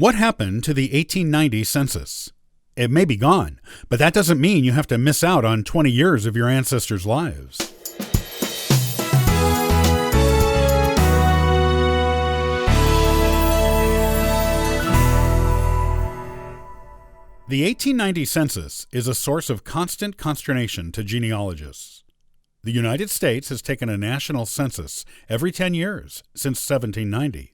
What happened to the 1890 census? It may be gone, but that doesn't mean you have to miss out on 20 years of your ancestors' lives. The 1890 census is a source of constant consternation to genealogists. The United States has taken a national census every 10 years since 1790.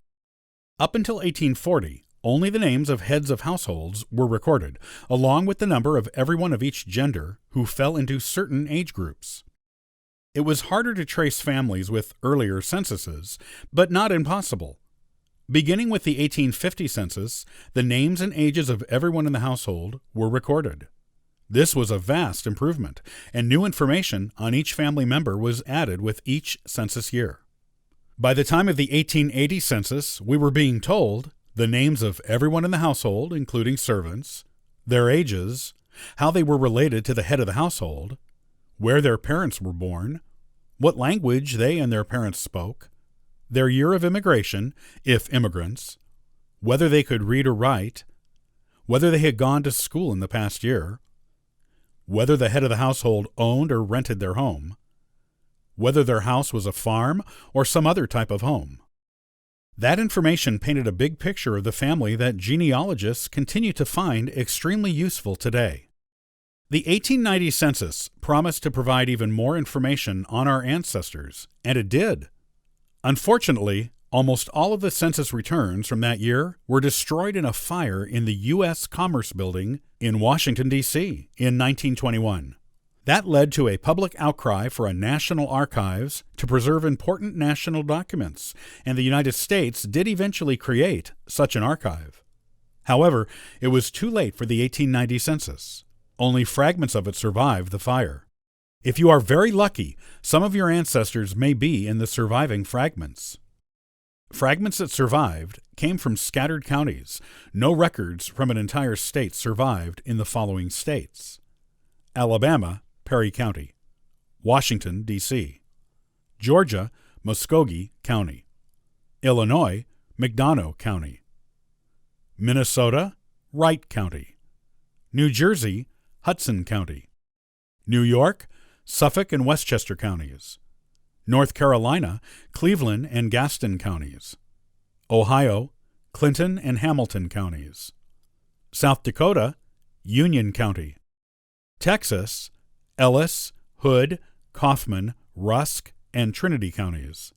Up until 1840, only the names of heads of households were recorded, along with the number of everyone of each gender who fell into certain age groups. It was harder to trace families with earlier censuses, but not impossible. Beginning with the 1850 census, the names and ages of everyone in the household were recorded. This was a vast improvement, and new information on each family member was added with each census year. By the time of the 1880 census, we were being told the names of everyone in the household, including servants, their ages, how they were related to the head of the household, where their parents were born, what language they and their parents spoke, their year of immigration, if immigrants, whether they could read or write, whether they had gone to school in the past year, whether the head of the household owned or rented their home, whether their house was a farm or some other type of home. That information painted a big picture of the family that genealogists continue to find extremely useful today. The 1890 census promised to provide even more information on our ancestors, and it did. Unfortunately, almost all of the census returns from that year were destroyed in a fire in the U.S. Commerce Building in Washington, D.C. in 1921. That led to a public outcry for a national archives to preserve important national documents, and the United States did eventually create such an archive. However, it was too late for the 1890 census. Only fragments of it survived the fire. If you are very lucky, some of your ancestors may be in the surviving fragments. Fragments that survived came from scattered counties. No records from an entire state survived in the following states: Alabama, Perry County; Washington, D.C.; Georgia, Muskogee County; Illinois, McDonough County; Minnesota, Wright County; New Jersey, Hudson County; New York, Suffolk and Westchester counties; North Carolina, Cleveland and Gaston counties; Ohio, Clinton and Hamilton counties; South Dakota, Union County; Texas, Ellis, Hood, Kaufman, Rusk, and Trinity counties.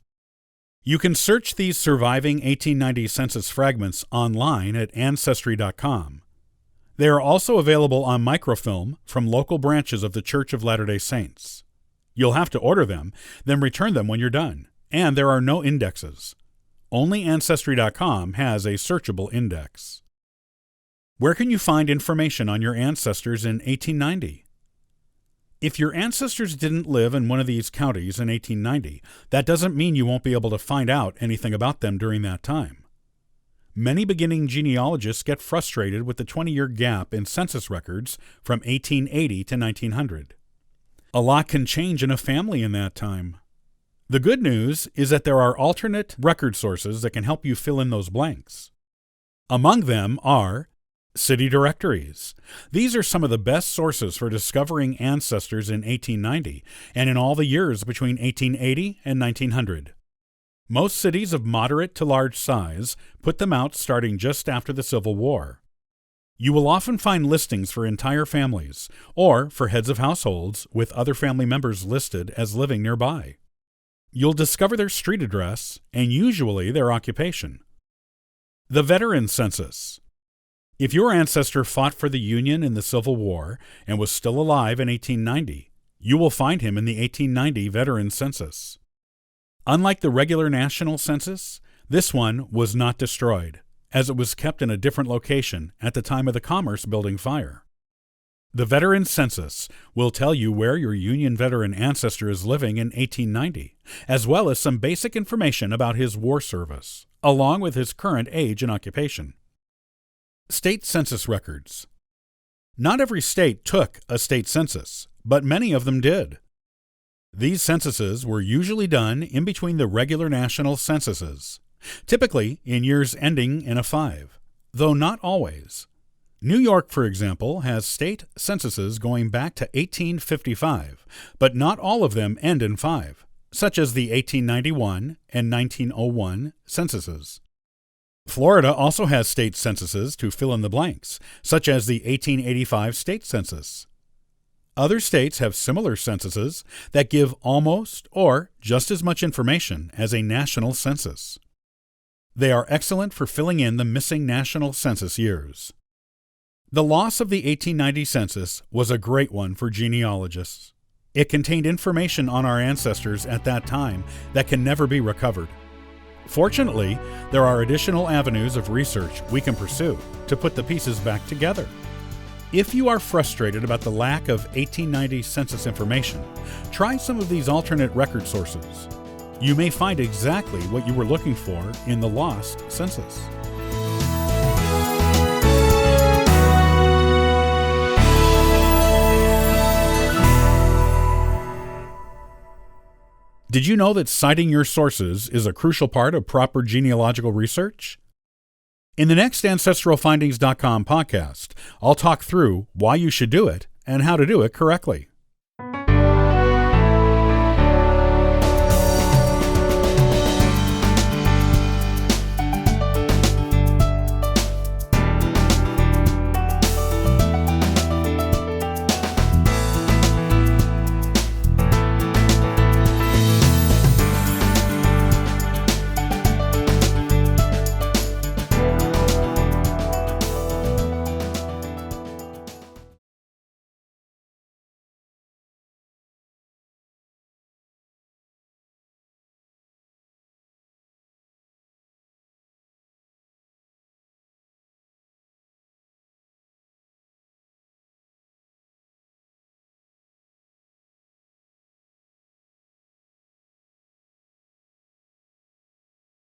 You can search these surviving 1890 census fragments online at Ancestry.com. They are also available on microfilm from local branches of the Church of Latter-day Saints. You'll have to order them, then return them when you're done, and there are no indexes. Only Ancestry.com has a searchable index. Where can you find information on your ancestors in 1890? If your ancestors didn't live in one of these counties in 1890, that doesn't mean you won't be able to find out anything about them during that time. Many beginning genealogists get frustrated with the 20-year gap in census records from 1880 to 1900. A lot can change in a family in that time. The good news is that there are alternate record sources that can help you fill in those blanks. Among them are city directories. These are some of the best sources for discovering ancestors in 1890 and in all the years between 1880 and 1900. Most cities of moderate to large size put them out starting just after the Civil War. You will often find listings for entire families or for heads of households with other family members listed as living nearby. You'll discover their street address and usually their occupation. The Veteran Census. If your ancestor fought for the Union in the Civil War and was still alive in 1890, you will find him in the 1890 Veteran Census. Unlike the regular national census, this one was not destroyed, as it was kept in a different location at the time of the Commerce Building fire. The Veteran Census will tell you where your Union veteran ancestor is living in 1890, as well as some basic information about his war service, along with his current age and occupation. State census records. Not every state took a state census, but many of them did. These censuses were usually done in between the regular national censuses, typically in years ending in a 5. though not always. New York, for example, has state censuses going back to 1855, but not all of them end in 5, such as the 1891 and 1901 censuses. Florida also has state censuses to fill in the blanks, such as the 1885 state census. Other states have similar censuses that give almost or just as much information as a national census. They are excellent for filling in the missing national census years. The loss of the 1890 census was a great one for genealogists. It contained information on our ancestors at that time that can never be recovered. Fortunately, there are additional avenues of research we can pursue to put the pieces back together. If you are frustrated about the lack of 1890 census information, try some of these alternate record sources. You may find exactly what you were looking for in the lost census. Did you know that citing your sources is a crucial part of proper genealogical research? In the next AncestralFindings.com podcast, I'll talk through why you should do it and how to do it correctly.